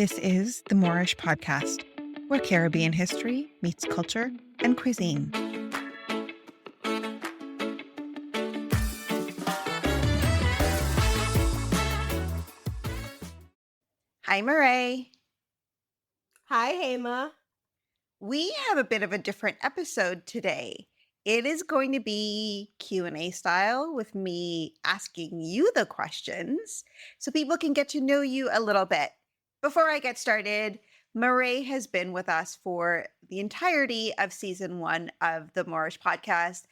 This is the Moreish Podcast, where Caribbean history meets culture and cuisine. Hi, Mireille. Hi, Hema. We have a bit of a different episode today. It is going to be Q&A style with me asking you the questions so people can get to know you a little bit. Before I get started, Mireille has been with us for the entirety of season 1 of the Moreish Podcast,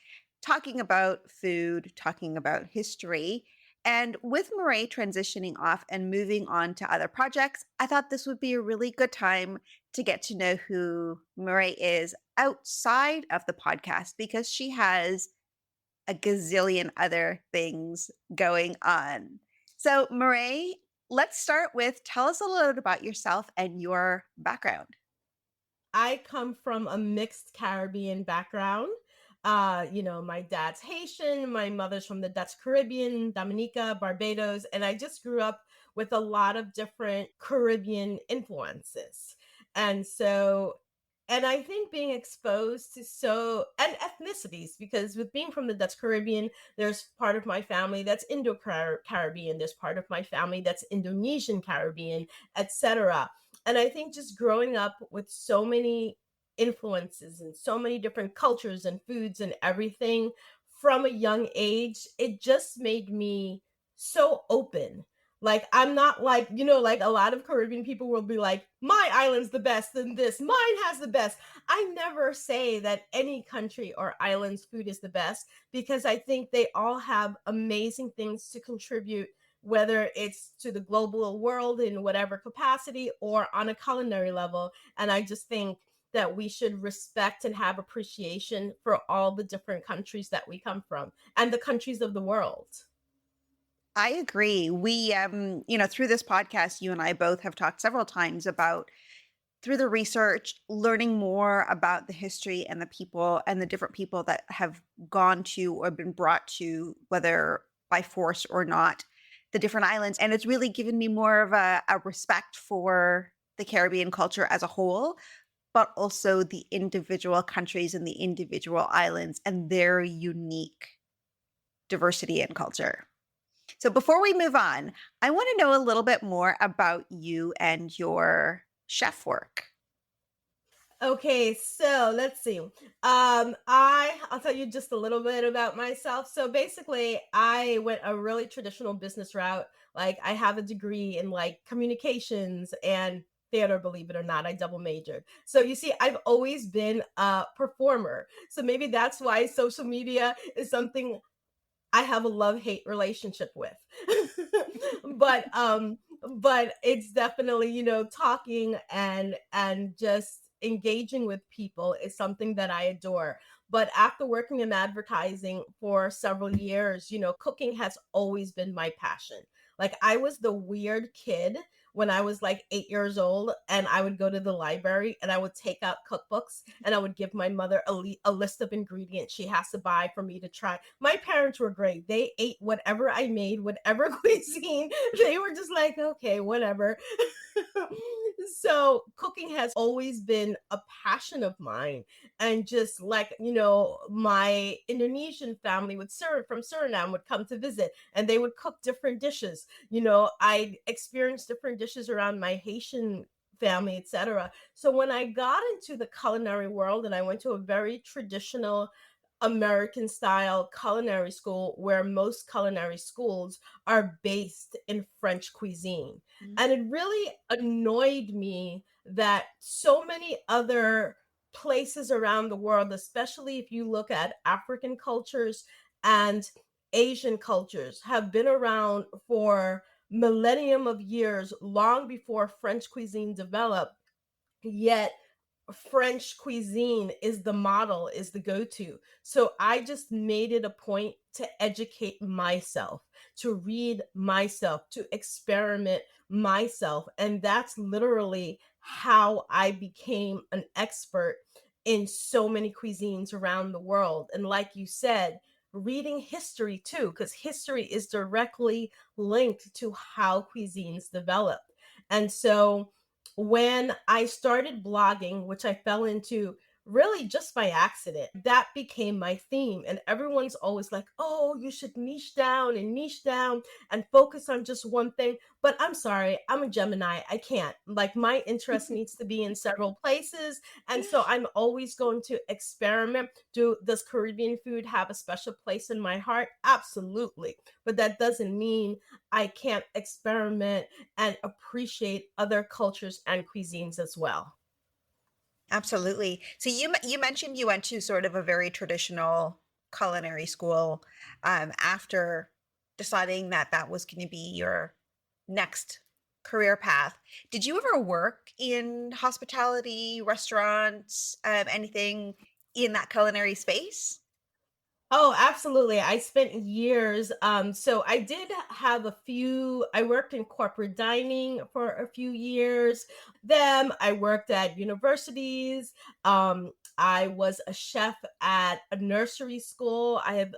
talking about food, talking about history. And with Mireille transitioning off and moving on to other projects, I thought this would be a really good time to get to know who Mireille is outside of the podcast because she has a gazillion other things going on. So, Mireille, let's start with tell us a little bit about yourself and your background. I come from a mixed Caribbean background. My dad's Haitian, my mother's from the Dutch Caribbean, Dominica, Barbados, and I just grew up with a lot of different Caribbean influences. And I think being exposed to and ethnicities, because with being from the Dutch Caribbean, there's part of my family that's Indo-Caribbean, there's part of my family that's Indonesian Caribbean, etc. And I think just growing up with so many influences and so many different cultures and foods and everything from a young age, it just made me so open. Like, I'm not like a lot of Caribbean people will be like, my island's the best and this, mine has the best. I never say that any country or island's food is the best because I think they all have amazing things to contribute, whether it's to the global world in whatever capacity or on a culinary level. And I just think that we should respect and have appreciation for all the different countries that we come from and the countries of the world. I agree. We, through this podcast, you and I both have talked several times about through the research, learning more about the history and the people and the different people that have gone to or been brought to, whether by force or not, the different islands. And it's really given me more of a respect for the Caribbean culture as a whole, but also the individual countries and the individual islands and their unique diversity and culture. So before we move on, I want to know a little bit more about you and your chef work. Okay, so let's see. I'll tell you just a little bit about myself. So basically, I went a really traditional business route. Like, I have a degree in like communications and theater, believe it or not. I double majored. So you see, I've always been a performer. So maybe that's why social media is something I have a love-hate relationship with. but it's definitely, talking and just engaging with people is something that I adore. But after working in advertising for several years, cooking has always been my passion. Like, I was the weird kid when I was like 8 years old, and I would go to the library and I would take out cookbooks and I would give my mother a list of ingredients she has to buy for me to try. My parents were great. They ate whatever I made, whatever cuisine. They were just like, okay, whatever. So cooking has always been a passion of mine. And just like, my Indonesian family from Suriname would come to visit and they would cook different dishes. I experienced different dishes around my Haitian family, etc. So when I got into the culinary world and I went to a very traditional American style culinary school where most culinary schools are based in French cuisine. And it really annoyed me that so many other places around the world, especially if you look at African cultures and Asian cultures, have been around for millennium of years, long before French cuisine developed, yet French cuisine is the model, is the go-to. So I just made it a point to educate myself, to read myself, to experiment myself. And that's literally how I became an expert in so many cuisines around the world. And like you said, reading history too, because history is directly linked to how cuisines develop. And so when I started blogging, which I fell into really just by accident, that became my theme. And everyone's always like, oh, you should niche down and focus on just one thing. But I'm sorry, I'm a Gemini. I can't. Like, my interest needs to be in several places. And so I'm always going to experiment. Does Caribbean food have a special place in my heart? Absolutely. But that doesn't mean I can't experiment and appreciate other cultures and cuisines as well. Absolutely. So you mentioned you went to sort of a very traditional culinary school after deciding that that was going to be your next career path. Did you ever work in hospitality, restaurants, anything in that culinary space? Oh, absolutely. I spent years. So I did have a few, I worked in corporate dining for a few years. Then I worked at universities. I was a chef at a nursery school. I have,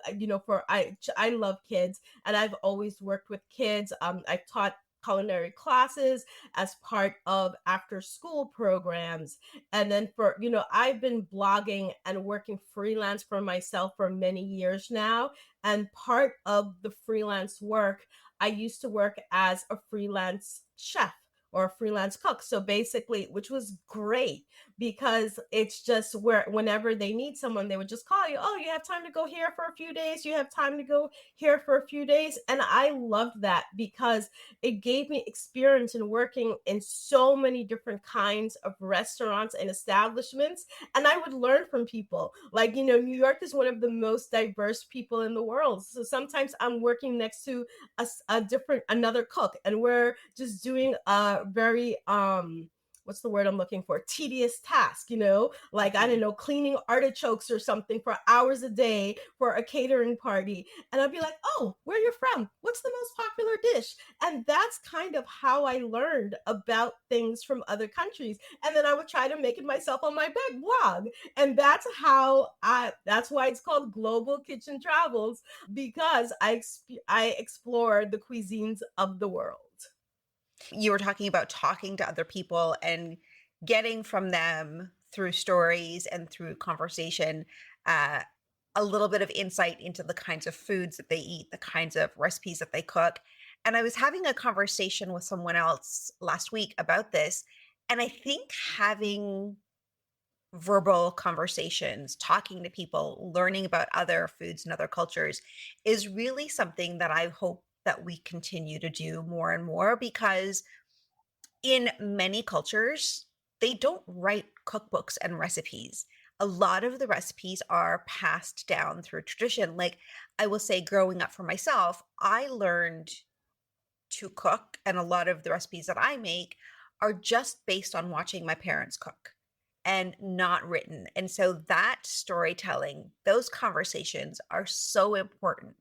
I love kids and I've always worked with kids. I taught culinary classes as part of after school programs. And then I've been blogging and working freelance for myself for many years now. And part of the freelance work, I used to work as a freelance chef or a freelance cook. So basically, which was great because it's just where whenever they need someone, they would just call you. Oh, you have time to go here for a few days. You have time to go here for a few days. And I loved that because it gave me experience in working in so many different kinds of restaurants and establishments. And I would learn from people. Like, New York is one of the most diverse people in the world. So sometimes I'm working next to a different, another cook, and we're just doing a very, what's the word I'm looking for? Tedious task, like, I don't Mhm. know, cleaning artichokes or something for hours a day for a catering party. And I'd be like, oh, where you're from? What's the most popular dish? And that's kind of how I learned about things from other countries. And then I would try to make it myself on my blog. And that's why it's called Global Kitchen Travels, because I explore the cuisines of the world. You were talking about talking to other people and getting from them through stories and through conversation uh, a little bit of insight into the kinds of foods that they eat, the kinds of recipes that they cook. And I was having a conversation with someone else last week about this. And I think having verbal conversations, talking to people, learning about other foods and other cultures is really something that I hope that we continue to do more and more because in many cultures, they don't write cookbooks and recipes. A lot of the recipes are passed down through tradition. Like I will say, growing up for myself, I learned to cook, and a lot of the recipes that I make are just based on watching my parents cook and not written. And so that storytelling, those conversations are so important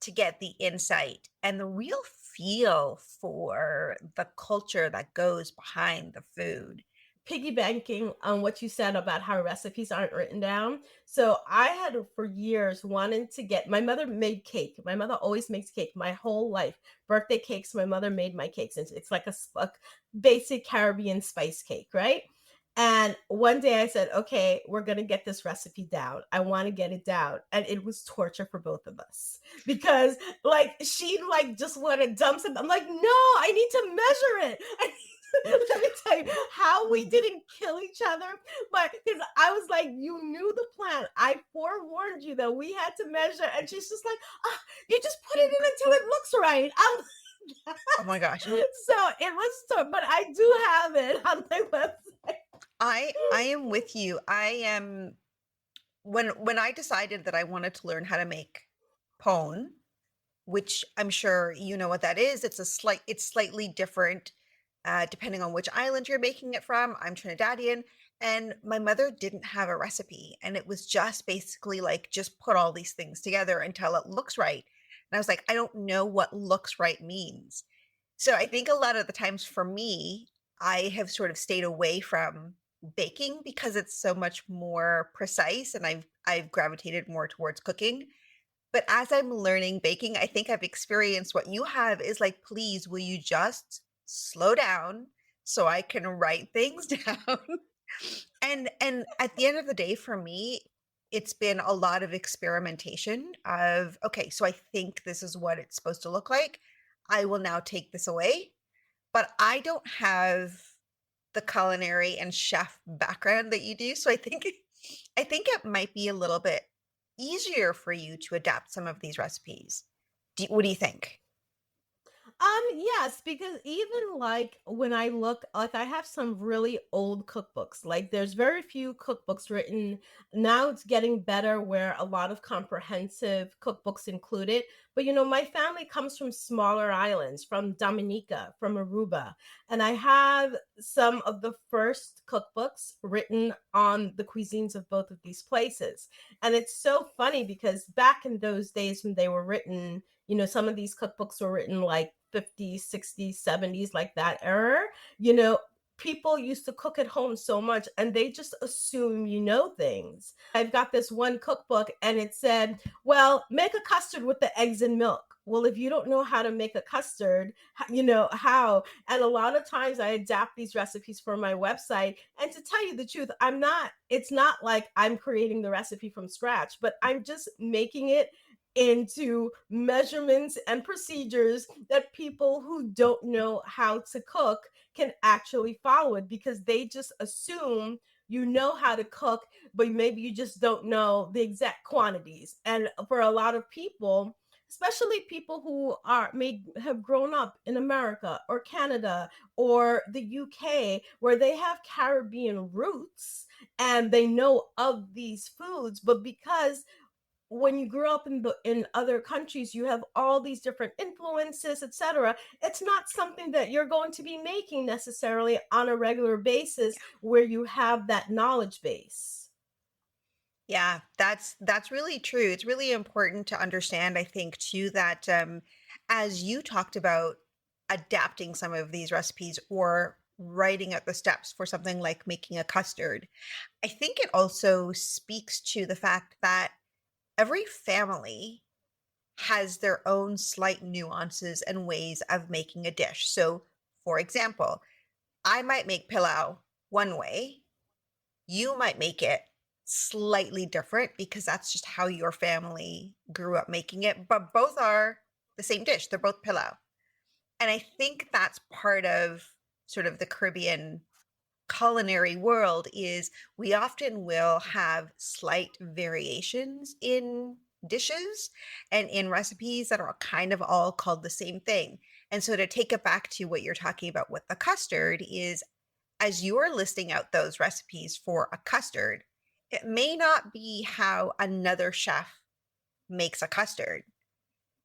to get the insight and the real feel for the culture that goes behind the food. Piggybacking on what you said about how recipes aren't written down. So I had for years wanted to get my mother made cake. My mother always makes cake my whole life. Birthday cakes, my mother made my cakes. It's like a basic Caribbean spice cake, right? And one day I said, okay, we're going to get this recipe down. I want to get it down. And it was torture for both of us because like she like just want to dump some. I'm like, no, I need to measure it. Let me tell you how we didn't kill each other, but because I was like, you knew the plan. I forewarned you that we had to measure, and she's just like, ah, you just put it in until it looks right. Oh my gosh. So it was, but I do have it on my website. I am with you. I am when I decided that I wanted to learn how to make pone, which I'm sure you know what that is. It's slightly different depending on which island you're making it from. I'm Trinidadian, and my mother didn't have a recipe, and it was just basically like just put all these things together until it looks right. And I was like, I don't know what looks right means. So I think a lot of the times for me, I have sort of stayed away from baking because it's so much more precise, and I've gravitated more towards cooking. But as I'm learning baking, I think I've experienced what you have is like, please, will you just slow down, so I can write things down. And at the end of the day, for me, it's been a lot of experimentation of, okay, so I think this is what it's supposed to look like. I will now take this away. But I don't have the culinary and chef background that you do. So I think it might be a little bit easier for you to adapt some of these recipes. What do you think? Yes, because even like when I look, like I have some really old cookbooks. Like there's very few cookbooks written. Now it's getting better where a lot of comprehensive cookbooks include it. But my family comes from smaller islands, from Dominica, from Aruba. And I have some of the first cookbooks written on the cuisines of both of these places. And it's so funny because back in those days when they were written, some of these cookbooks were written like 50s, 60s, 70s, like that era. You know, people used to cook at home so much and they just assume things. I've got this one cookbook and it said, well, make a custard with the eggs and milk. Well, if you don't know how to make a custard, how? And a lot of times I adapt these recipes for my website. And to tell you the truth, it's not like I'm creating the recipe from scratch, but I'm just making it into measurements and procedures that people who don't know how to cook can actually follow it, because they just assume you know how to cook, but maybe you just don't know the exact quantities. And for a lot of people, especially people who are may have grown up in America or Canada or the UK, where they have Caribbean roots and they know of these foods, but because when you grew up in other countries, you have all these different influences, etc. It's not something that you're going to be making necessarily on a regular basis where you have that knowledge base. Yeah, that's really true. It's really important to understand, I think, too, that as you talked about adapting some of these recipes or writing out the steps for something like making a custard, I think it also speaks to the fact that every family has their own slight nuances and ways of making a dish. So, for example, I might make pilau one way, you might make it slightly different because that's just how your family grew up making it, but both are the same dish. They're both pilau. And I think that's part of sort of the Caribbean culinary world is we often will have slight variations in dishes and in recipes that are kind of all called the same thing. And so to take it back to what you're talking about with the custard is as you're listing out those recipes for a custard, it may not be how another chef makes a custard,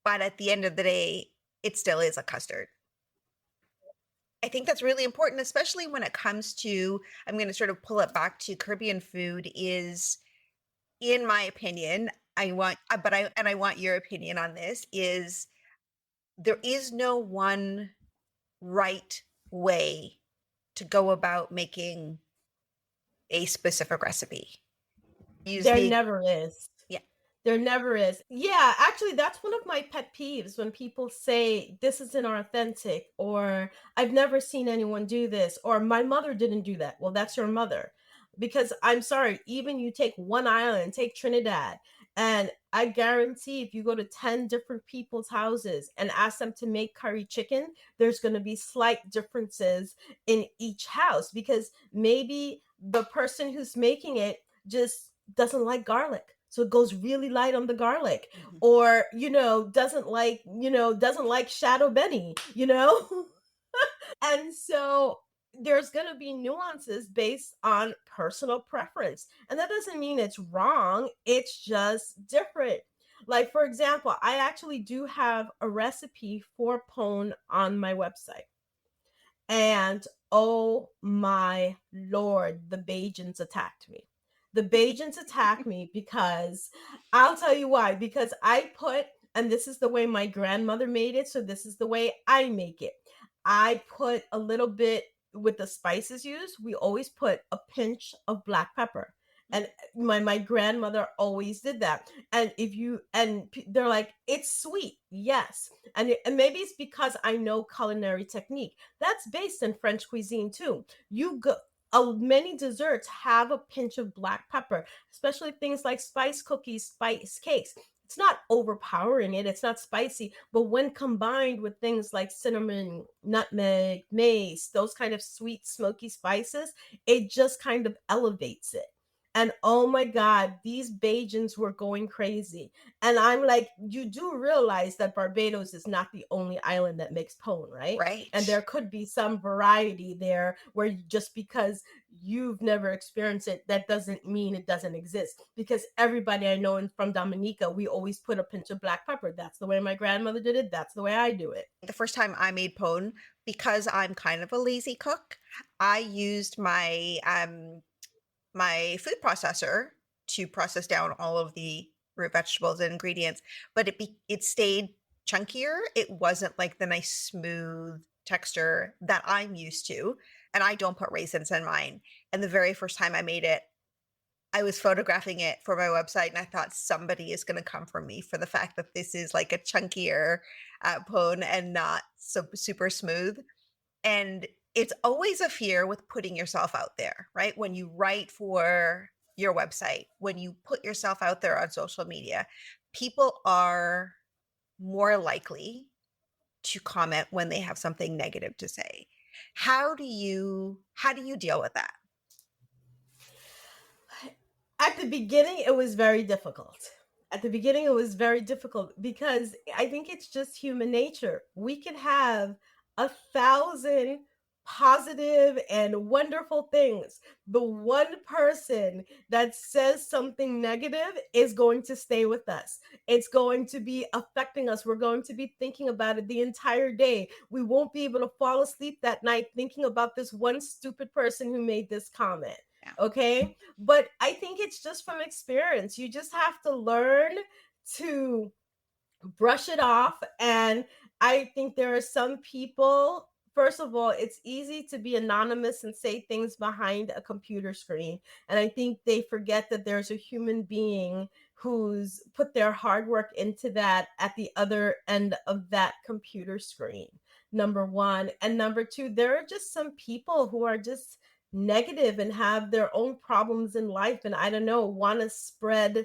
but at the end of the day, it still is a custard. I think that's really important, especially when it comes to, I'm going to sort of pull it back to Caribbean food is, in my opinion, I want your opinion on this, is there is no one right way to go about making a specific recipe. Use There the, never is. yeah. There never is. Yeah, actually, that's one of my pet peeves when people say this isn't authentic, or I've never seen anyone do this, or my mother didn't do that. Well, that's your mother. Because I'm sorry, even you take one island, take Trinidad, and I guarantee if you go to 10 different people's houses and ask them to make curry chicken, there's going to be slight differences in each house, because maybe the person who's making it just doesn't like garlic, so it goes really light on the garlic, Mhm. or doesn't like shadow benny. And so there's going to be nuances based on personal preference, and that doesn't mean it's wrong, it's just different. Like, for example, I actually do have a recipe for pone on my website, and oh my lord, the Bajans attacked me. The Bajans attacked me because I'll tell you why. Because and this is the way my grandmother made it, so this is the way I make it. I put a little bit with the spices used. We always put a pinch of black pepper. And my grandmother always did that. And if you and they're like, it's sweet, yes. And maybe it's because I know culinary technique. That's based in French cuisine too. You go Many desserts have a pinch of black pepper, especially things like spice cookies, spice cakes. It's not overpowering it, it's not spicy, but when combined with things like cinnamon, nutmeg, mace, those kind of sweet, smoky spices, it just kind of elevates it. And oh my God, these Bajans were going crazy. And I'm like, you do realize that Barbados is not the only island that makes pone, right? And Right. there could be some variety there where just because you've never experienced it, that doesn't mean it doesn't exist. Because everybody I know from Dominica, we always put a pinch of black pepper. That's the way my grandmother did it. That's the way I do it. The first time I made pone, because I'm kind of a lazy cook, I used my food processor to process down all of the root vegetables and ingredients, but it stayed chunkier. It wasn't like the nice smooth texture that I'm used to, and I don't put raisins in mine. And the very first time I made it, I was photographing it for my website, and I thought somebody is going to come for me for the fact that this is like a chunkier pone and not so super smooth. And it's always a fear with putting yourself out there, right? When you write for your website, when you put yourself out there on social media, people are more likely to comment when they have something negative to say. How do you deal with that? At the beginning, it was very difficult. At the beginning, it was very difficult because I think it's just human nature. We could have 1,000 positive and wonderful things. The one person that says something negative is going to stay with us. It's going to be affecting us. We're going to be thinking about it the entire day. We won't be able to fall asleep that night thinking about this one stupid person who made this comment. Yeah. Okay, but I think it's just from experience. You just have to learn to brush it off. And I think there are some people, first of all, it's easy to be anonymous and say things behind a computer screen. And I think they forget that there's a human being who's put their hard work into that at the other end of that computer screen. Number one. And number two, there are just some people who are just negative and have their own problems in life, and I don't know, want to spread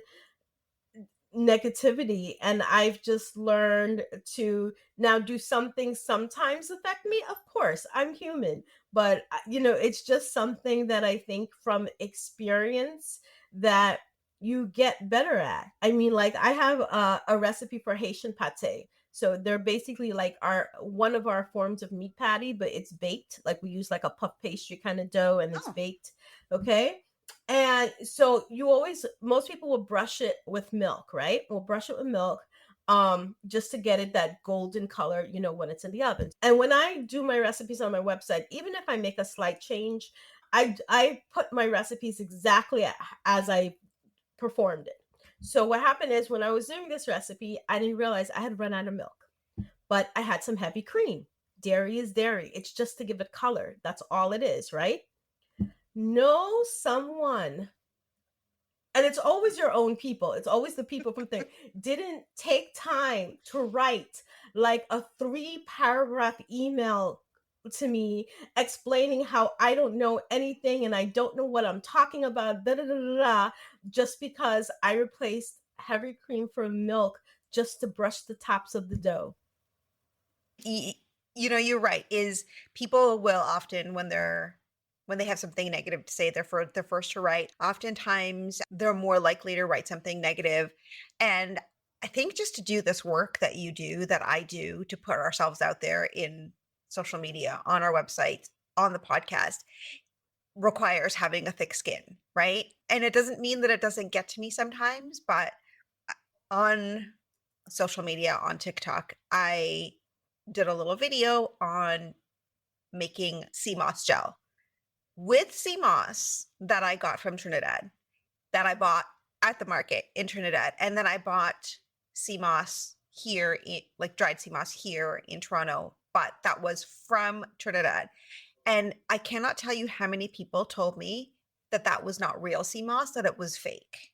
negativity. And I've just learned to now, do some things sometimes affect me? Of course, I'm human, but it's just something that I think from experience that you get better at. I mean, like I have a recipe for Haitian pate. So they're basically like our one of our forms of meat patty, but it's baked. Like we use like a puff pastry kind of dough and it's Oh, baked. Okay. And so most people will brush it with milk, right? We'll brush it with milk just to get it that golden color, when it's in the oven. And when I do my recipes on my website, even if I make a slight change, I put my recipes exactly as I performed it. So what happened is when I was doing this recipe, I didn't realize I had run out of milk, but I had some heavy cream. Dairy is dairy. It's just to give it color. That's all it is, right? Know someone, and it's always your own people, it's always the people from thing, didn't take time to write like a 3 paragraph email to me explaining how I don't know anything and I don't know what I'm talking about, da, da, da, da, da, just because I replaced heavy cream for milk just to brush the tops of the dough. y- you're right. Is people will often when they have something negative to say, they're first to write. Oftentimes, they're more likely to write something negative, and I think just to do this work that you do, that I do, to put ourselves out there in social media, on our website, on the podcast, requires having a thick skin, right? And it doesn't mean that it doesn't get to me sometimes, but on social media, on TikTok, I did a little video on making sea moss gel with sea moss that I got from Trinidad, that I bought at the market in Trinidad. And then I bought sea moss here, like dried sea moss here in Toronto, but that was from Trinidad. And I cannot tell you how many people told me that that was not real sea moss, that it was fake.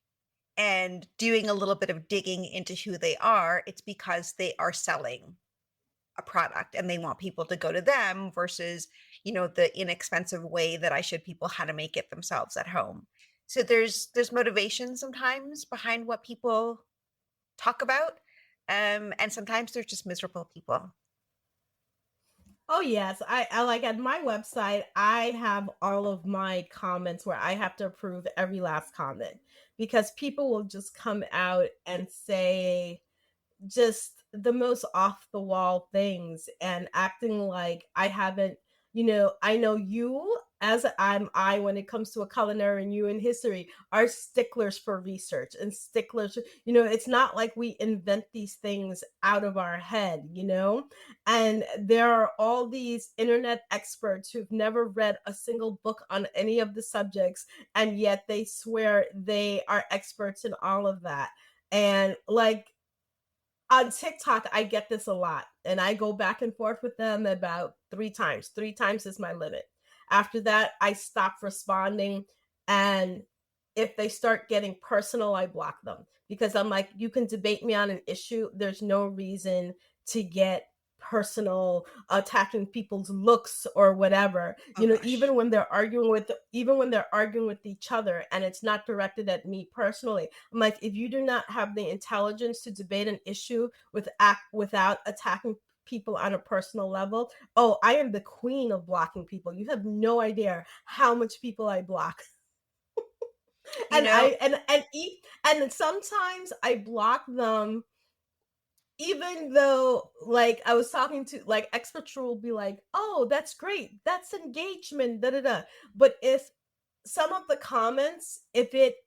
And doing a little bit of digging into who they are, it's because they are selling a product and they want people to go to them versus, the inexpensive way that I showed people how to make it themselves at home. So there's motivation sometimes behind what people talk about. And sometimes they're just miserable people. Oh yes, I like at my website, I have all of my comments where I have to approve every last comment because people will just come out and say just the most off the wall things and acting like I haven't, I know you as I when it comes to a culinary and you in history are sticklers for research and sticklers, it's not like we invent these things out of our head, and there are all these internet experts who've never read a single book on any of the subjects, and yet they swear they are experts in all of that. And like on TikTok, I get this a lot, and I go back and forth with them about 3 times. 3 times is my limit. After that, I stop responding, and if they start getting personal, I block them because I'm like, "You can debate me on an issue. There's no reason to get personal, attacking people's looks or whatever." Oh gosh. Even when they're arguing with each other and it's not directed at me personally, I'm like, if you do not have the intelligence to debate an issue without attacking people on a personal level, oh, I am the queen of blocking people. You have no idea how much people I block. You know, And sometimes I block them even though like I was talking to like experts will be like, "Oh, that's great. That's engagement." Da da da. But if some of the comments, if it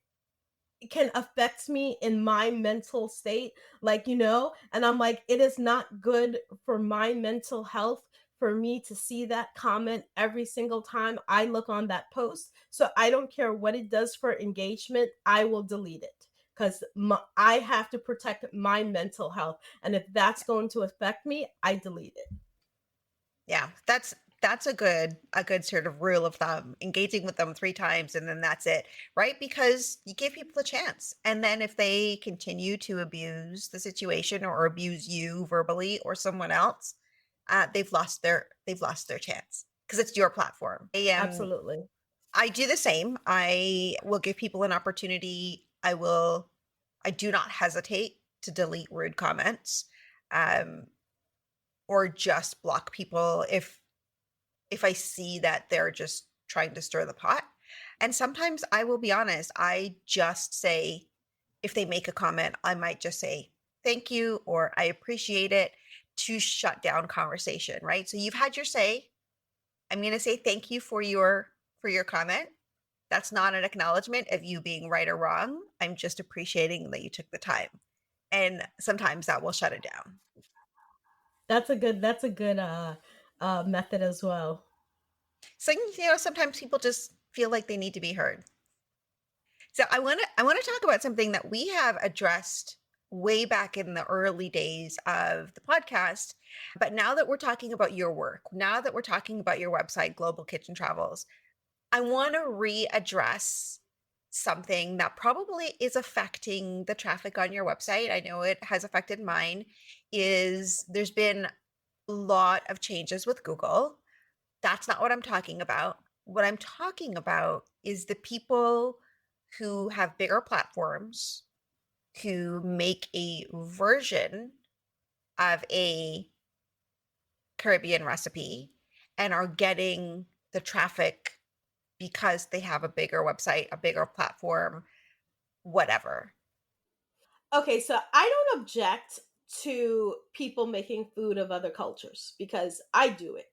can affect me in my mental state, like, and I'm like, it is not good for my mental health for me to see that comment every single time I look on that post. So I don't care what it does for engagement, I will delete it because I have to protect my mental health. And if that's going to affect me, I delete it. yeah, that's a good sort of rule of thumb. Engaging with them 3 times and then that's it, right? Because you give people a chance. And then if they continue to abuse the situation or abuse you verbally or someone else, they've lost their chance because it's your platform. Absolutely. I do the same. I will give people an opportunity. I do not hesitate to delete rude comments, um, or just block people if I see that they're just trying to stir the pot. And sometimes I will be honest, I just say, if they make a comment, I might just say thank you or I appreciate it to shut down conversation, right? So you've had your say. I'm going to say thank you for your comment. That's not an acknowledgement of you being right or wrong. I'm just appreciating that you took the time. And sometimes that will shut it down. That's a good method as well. So, sometimes people just feel like they need to be heard. So I want to talk about something that we have addressed way back in the early days of the podcast. But now that we're talking about your work, now that we're talking about your website, Global Kitchen Travels, I want to readdress something that probably is affecting the traffic on your website. I know it has affected mine. Is there's been a lot of changes with Google. That's not what I'm talking about. What I'm talking about is the people who have bigger platforms who make a version of a Caribbean recipe and are getting the traffic because they have a bigger website, a bigger platform, whatever. Okay, so I don't object to people making food of other cultures because I do it.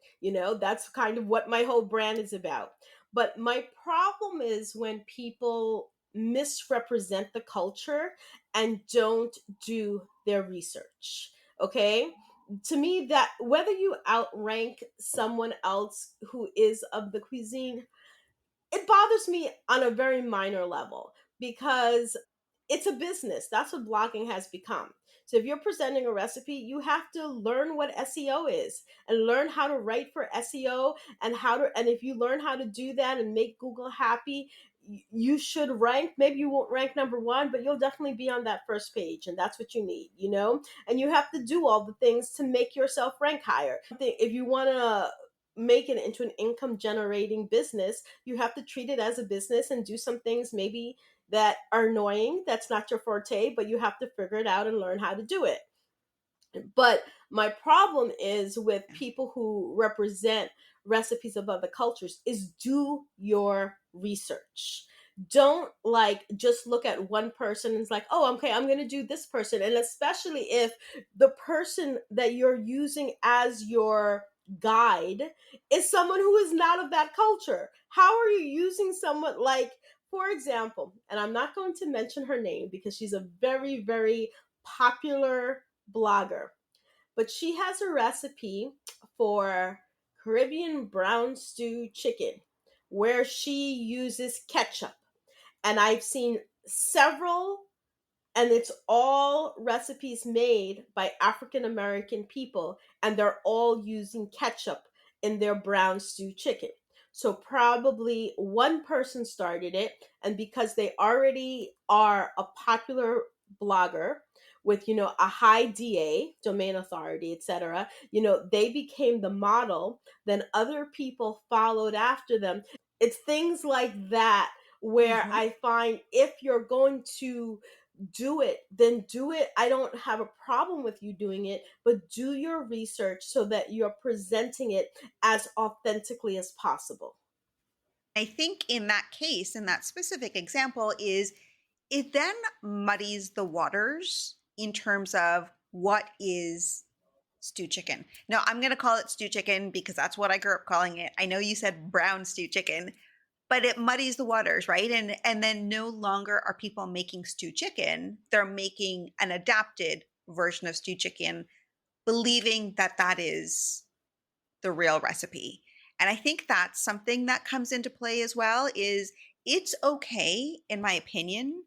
That's kind of what my whole brand is about. But my problem is when people misrepresent the culture and don't do their research. Okay? To me, that whether you outrank someone else who is of the cuisine, it bothers me on a very minor level because it's a business. That's what blogging has become. So if you're presenting a recipe, you have to learn what SEO is and learn how to write for SEO and if you learn how to do that and make Google happy, you should rank. Maybe you won't rank number one, but you'll definitely be on that first page, and that's what you need, and you have to do all the things to make yourself rank higher. If you want to make it into an income generating business, you have to treat it as a business and do some things maybe that are annoying. That's not your forte, but you have to figure it out and learn how to do it. But my problem is with people who represent recipes of other cultures is do your research. Don't like just look at one person and it's like, oh, okay, I'm going to do this person. And especially if the person that you're using as your guide is someone who is not of that culture. How are you using someone like, for example, and I'm not going to mention her name because she's a very, very popular blogger, but she has a recipe for Caribbean brown stew chicken where she uses ketchup. And I've seen several, and it's all recipes made by African American people, and they're all using ketchup in their brown stew chicken. So probably one person started it, and because they already are a popular blogger with a high DA, domain authority, etc., they became the model, then other people followed after them. It's things like that where Mhm. I find if you're going to do it, then do it. I don't have a problem with you doing it, but do your research so that you're presenting it as authentically as possible. I think in that case, in that specific example, is it then muddies the waters in terms of what is stew chicken. Now, I'm going to call it stew chicken because that's what I grew up calling it. I know you said brown stew chicken, but it muddies the waters, right? And then no longer are people making stew chicken. They're making an adapted version of stew chicken, believing that that is the real recipe. And I think that's something that comes into play as well is it's okay, in my opinion,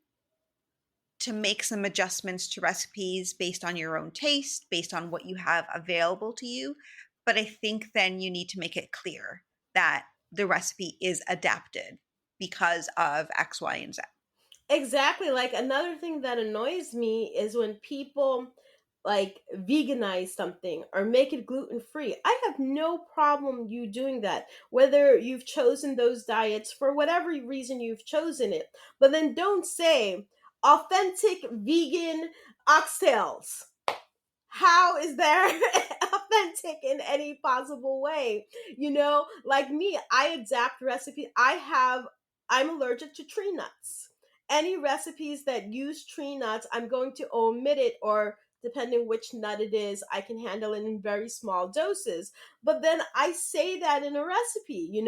to make some adjustments to recipes based on your own taste, based on what you have available to you. But I think then you need to make it clear that the recipe is adapted because of X, Y, and Z. Exactly. Like another thing that annoys me is when people like veganize something or make it gluten free. I have no problem you doing that, whether you've chosen those diets for whatever reason you've chosen it. But then don't say authentic vegan oxtails. How is there authentic in any possible way? Like me, I adapt recipe. I'm allergic to tree nuts. Any recipes that use tree nuts, I'm going to omit it, or depending which nut it is, I can handle it in very small doses. But then I say that in a recipe.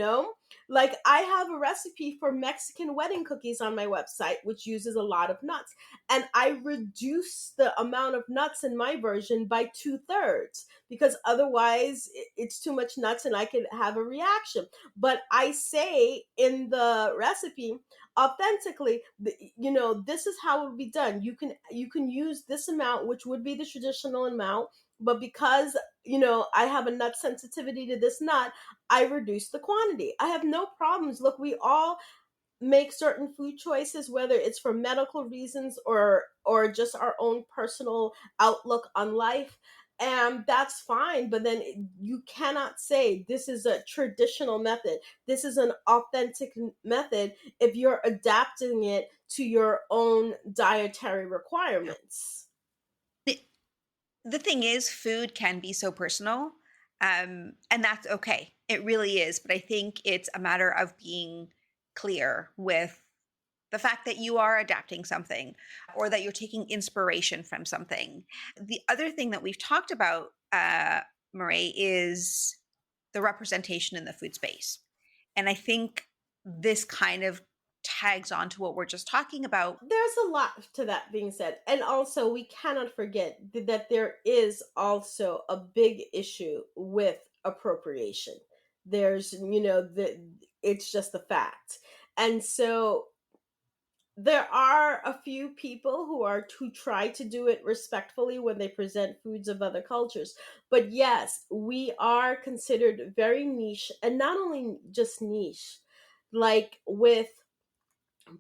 Like I have a recipe for Mexican wedding cookies on my website, which uses a lot of nuts, and I reduce the amount of nuts in my version by 2/3 because otherwise it's too much nuts and I could have a reaction. But I say in the recipe authentically, this is how it would be done. You can use this amount, which would be the traditional amount, but because I have a nut sensitivity to this nut, I reduce the quantity. I have no problems. Look, we all make certain food choices, whether it's for medical reasons or just our own personal outlook on life, and that's fine. But then you cannot say this is a traditional method, this is an authentic method, if you're adapting it to your own dietary requirements. The, the thing is, food can be so personal, and that's okay. It really is. But I think it's a matter of being clear with the fact that you are adapting something or that you're taking inspiration from something. The other thing that we've talked about, Murray, is the representation in the food space. And I think this kind of tags on to what we're just talking about. There's a lot to that being said, and also we cannot forget that there is also a big issue with appropriation. There's the It's just a fact. And so there are a few people who try to do it respectfully when they present foods of other cultures. But yes, we are considered very niche, and not only just niche, like with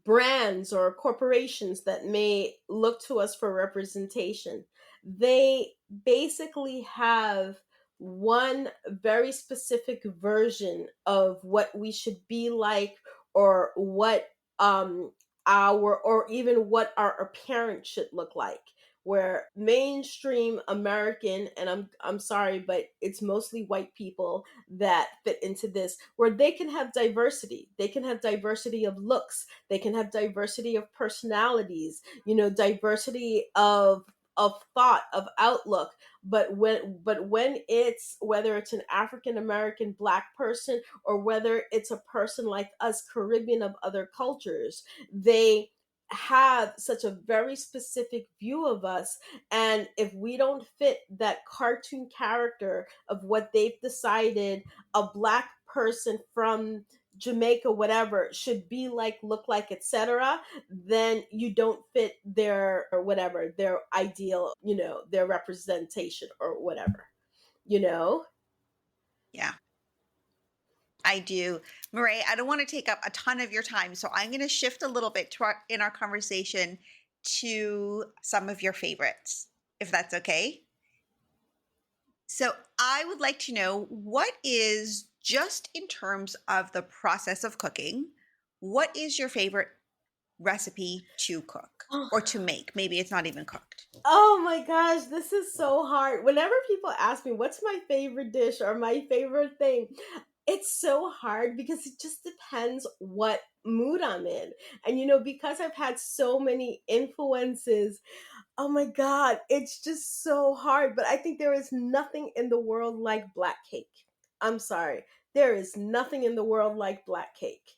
brands or corporations that may look to us for representation, they basically have one very specific version of what we should be like, or what our or even what our appearance should look like. Where mainstream American, and I'm sorry, but it's mostly white people that fit into this, where they can have diversity. They can have diversity of looks, they can have diversity of personalities, diversity of thought, of outlook. But when it's, whether it's an African American Black person, or whether it's a person like us, Caribbean, of other cultures, they have such a very specific view of us. And if we don't fit that cartoon character of what they've decided a Black person from Jamaica, whatever, should be like, look like, etc., then you don't fit their, or whatever, their ideal, their representation or whatever, you know? Yeah, I do. Murray, I don't want to take up a ton of your time, so I'm going to shift a little bit in our conversation to some of your favorites, if that's okay. So I would like to know, what is, just in terms of the process of cooking, what is your favorite recipe to cook or to make? Maybe it's not even cooked. Oh my gosh, this is so hard. Whenever people ask me what's my favorite dish or my favorite thing, it's so hard because it just depends what mood I'm in. And because I've had so many influences, oh my God, it's just so hard. But I think there is nothing in the world like black cake. I'm sorry. There is nothing in the world like black cake.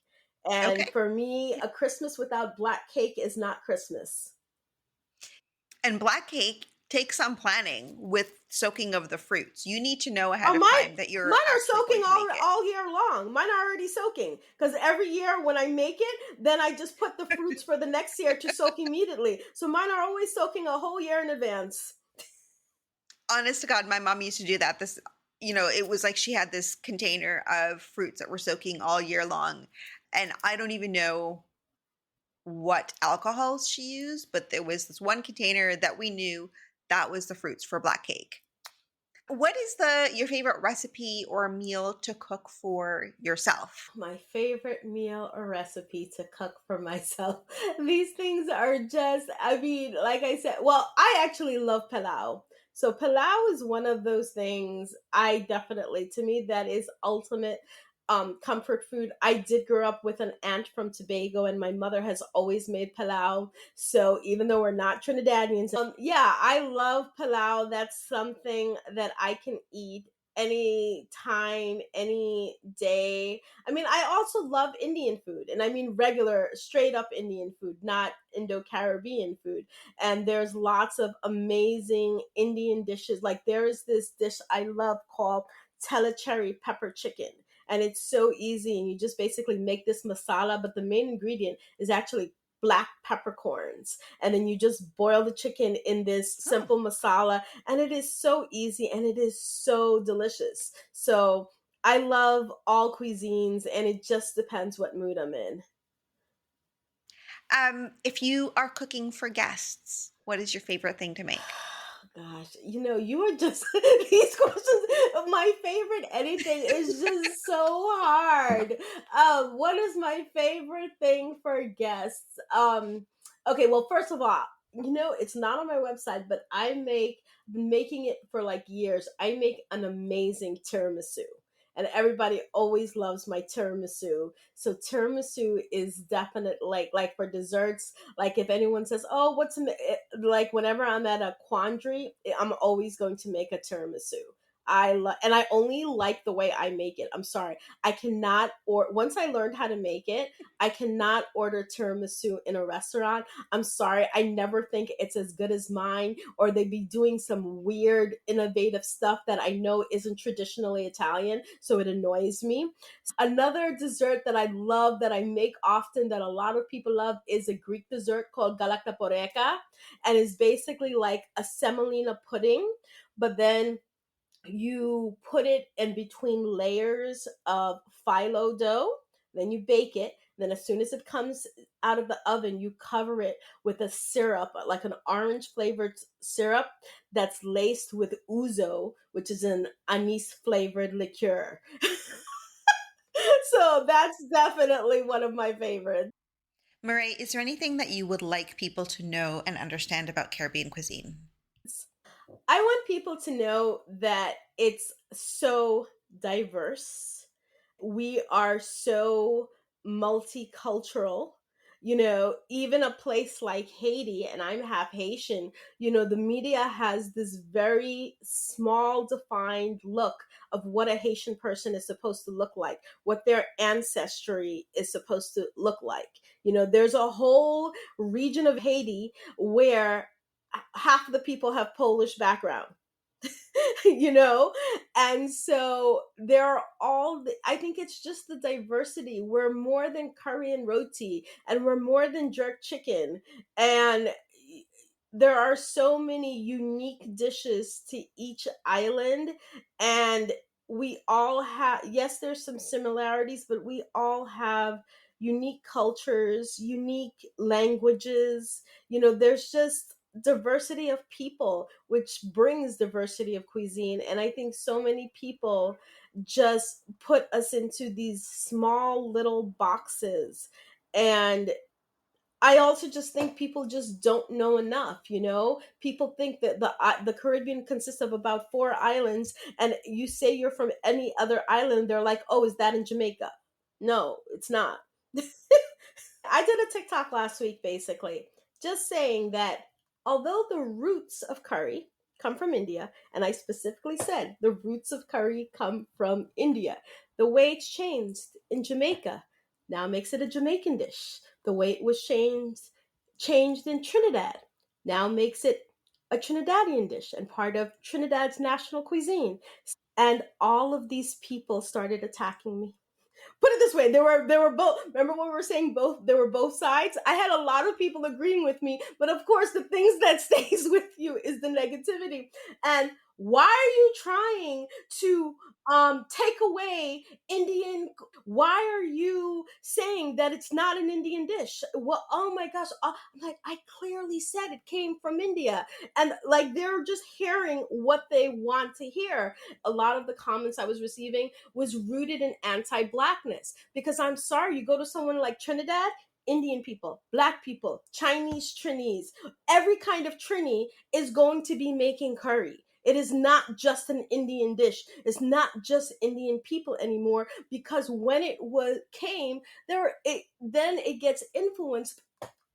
And Okay. for me, a Christmas without black cake is not Christmas. And black cake takes some planning with soaking of the fruits. You need to know Oh, ahead of time that mine you're are actually soaking going to all make it. all year long. Mine are already soaking because every year when I make it, then I just put the fruits for the next year to soak immediately. So mine are always soaking a whole year in advance. Honest to God, my mom used to do that. It was like she had this container of fruits that were soaking all year long. And I don't even know what alcohols she used, but there was this one container that we knew that was the fruits for black cake. What is your favorite recipe or meal to cook for yourself? My favorite meal or recipe to cook for myself. These things are just, I mean, like I said, well, I actually love pilau. So pilau is one of those things I definitely, to me, that is ultimate comfort food. I did grow up with an aunt from Tobago, and my mother has always made pilau. So even though we're not Trinidadians, yeah, I love pilau. That's something that I can eat any time, any day. I mean, I also love Indian food, and I mean regular, straight up Indian food, not Indo Caribbean food. And there's lots of amazing Indian dishes. Like there's this dish I love called cherry pepper chicken. And it's so easy, and you just basically make this masala, but the main ingredient is actually black peppercorns. And then you just boil the chicken in this Oh, simple masala, and it is so easy and it is so delicious. So I love all cuisines, and it just depends what mood I'm in. if you are cooking for guests, what is your favorite thing to make? Gosh, you are just these questions. My favorite anything is just so hard. What is my favorite thing for guests? Okay, well, first of all, it's not on my website, but been making it for like years. I make an amazing tiramisu. And everybody always loves my tiramisu. So tiramisu is definite, like for desserts, like if anyone says, "Oh, like whenever I'm at a quandary, I'm always going to make a tiramisu. And I only like the way I make it. I'm sorry, I cannot. Or once I learned how to make it, I cannot order tiramisu in a restaurant. I'm sorry, I never think it's as good as mine, or they'd be doing some weird, innovative stuff that I know isn't traditionally Italian, so it annoys me. Another dessert that I love, that I make often, that a lot of people love, is a Greek dessert called galaktaporeka, and it's basically like a semolina pudding, but then you put it in between layers of phyllo dough, then you bake it, Then as soon as it comes out of the oven, you cover it with a syrup, like an orange flavored syrup that's laced with ouzo, which is an anise flavored liqueur. So that's definitely one of my favorites. Murray, is there anything that you would like people to know and understand about Caribbean cuisine? I want people to know that it's so diverse. We are so multicultural. Even a place like Haiti, and I'm half Haitian, the media has this very small, defined look of what a Haitian person is supposed to look like, what their ancestry is supposed to look like. There's a whole region of Haiti where half of the people have Polish background. you know and so there are I think it's just the diversity. We're more than curry and roti, and we're more than jerk chicken, and there are so many unique dishes to each island, and we all have, yes, there's some similarities, but we all have unique cultures, unique languages. There's just diversity of people, which brings diversity of cuisine. And I think so many people just put us into these small little boxes. And I also just think people just don't know enough. People think that the Caribbean consists of about 4 islands, and you say you're from any other island, they're like, "Oh, is that in Jamaica?" No, it's not. I did a TikTok last week, basically, just saying that although the roots of curry come from India, and I specifically said the roots of curry come from India, the way it's changed in Jamaica now makes it a Jamaican dish. The way it was changed in Trinidad now makes it a Trinidadian dish and part of Trinidad's national cuisine. And all of these people started attacking me. Put it this way, there were both, remember when we were saying both, there were both sides. I had a lot of people agreeing with me, but of course the things that stays with you is the negativity. And why are you trying to take away Indian? Why are you saying that it's not an Indian dish? Well, oh my gosh, I'm like, I clearly said it came from India. And like, they're just hearing what they want to hear. A lot of the comments I was receiving was rooted in anti-blackness, because I'm sorry, you go to someone like Trinidad, Indian people, black people, Chinese Trinis, every kind of Trini is going to be making curry. It is not just an Indian dish. It's not just Indian people anymore, because when it came there, then it gets influenced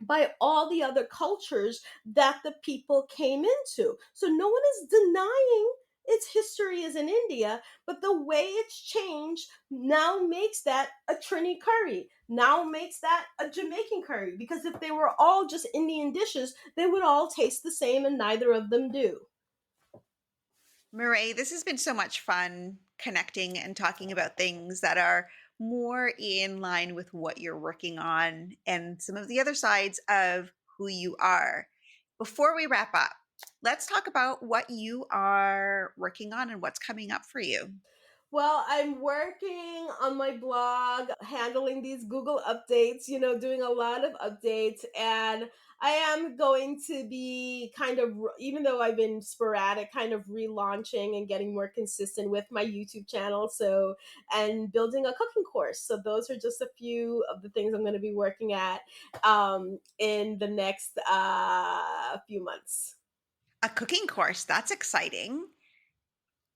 by all the other cultures that the people came into. So no one is denying its history is in India, but the way it's changed now makes that a Trini curry, now makes that a Jamaican curry, because if they were all just Indian dishes, they would all taste the same, and neither of them do. Murray, this has been so much fun connecting and talking about things that are more in line with what you're working on and some of the other sides of who you are. Before we wrap up, let's talk about what you are working on and what's coming up for you. Well, I'm working on my blog, handling these Google updates, doing a lot of updates. And I am going to be kind of, even though I've been sporadic, kind of relaunching and getting more consistent with my YouTube channel. So, and building a cooking course. So, those are just a few of the things I'm going to be working at in the next few months. A cooking course, that's exciting.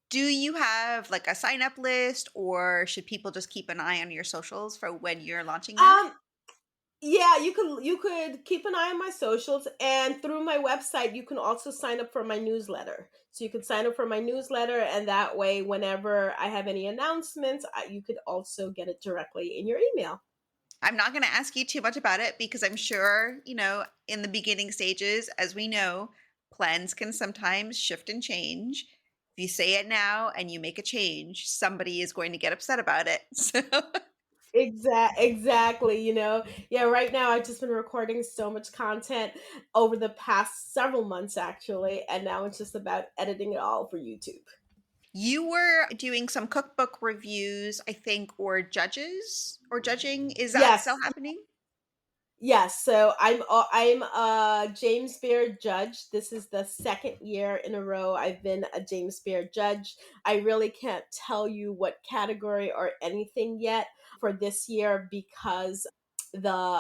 Do you have like a sign up list, or should people just keep an eye on your socials for when you're launching that? Um, Yeah, you could keep an eye on my socials, and through my website you can also sign up for my newsletter. So you could sign up for my newsletter, and that way whenever I have any announcements, you could also get it directly in your email. I'm not going to ask you too much about it because I'm sure, in the beginning stages, as we know, plans can sometimes shift and change. If you say it now and you make a change, somebody is going to get upset about it. So, Exactly, Yeah, right now I've just been recording so much content over the past several months, actually, and now it's just about editing it all for YouTube. You were doing some cookbook reviews, I think, or judging. Is that Yes, still happening? yes. So I'm a James Beard judge. This is the second year in a row I've been a James Beard judge. I really can't tell you what category or anything yet for this year because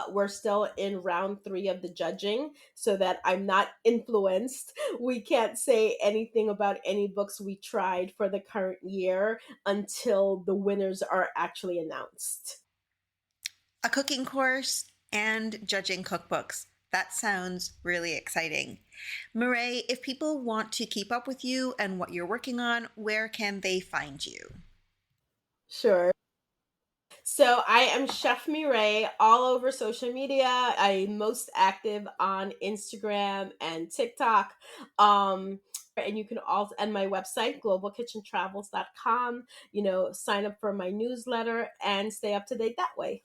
we're still in round 3 of the judging, so that I'm not influenced. We can't say anything about any books we tried for the current year until the winners are actually announced. A cooking course and judging cookbooks. That sounds really exciting. Mireille, if people want to keep up with you and what you're working on, where can they find you? Sure. So I am Chef Mireille all over social media. I'm most active on Instagram and TikTok. And you can also, and my website, globalkitchentravels.com, sign up for my newsletter and stay up to date that way.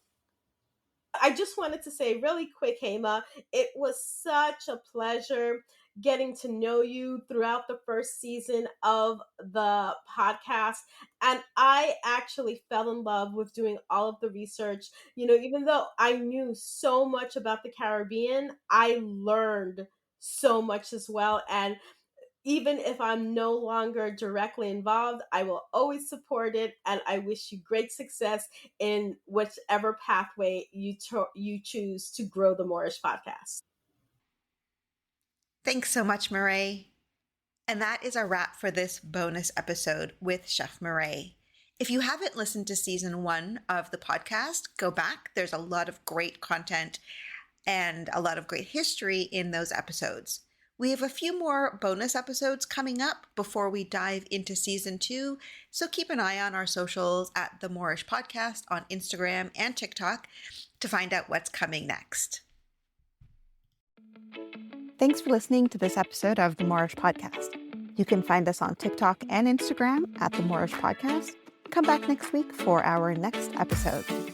I just wanted to say really quick, Hema, it was such a pleasure getting to know you throughout the first season of the podcast. And I actually fell in love with doing all of the research. Even though I knew so much about the Caribbean, I learned so much as well. And even if I'm no longer directly involved, I will always support it. And I wish you great success in whichever pathway you choose to grow the Moreish podcast. Thanks so much, Mireille. And that is a wrap for this bonus episode with Chef Mireille. If you haven't listened to season 1 of the podcast, go back. There's a lot of great content and a lot of great history in those episodes. We have a few more bonus episodes coming up before we dive into season 2, so keep an eye on our socials at the Moreish Podcast on Instagram and TikTok to find out what's coming next. Thanks for listening to this episode of the Moreish Podcast. You can find us on TikTok and Instagram at the Moreish Podcast. Come back next week for our next episode.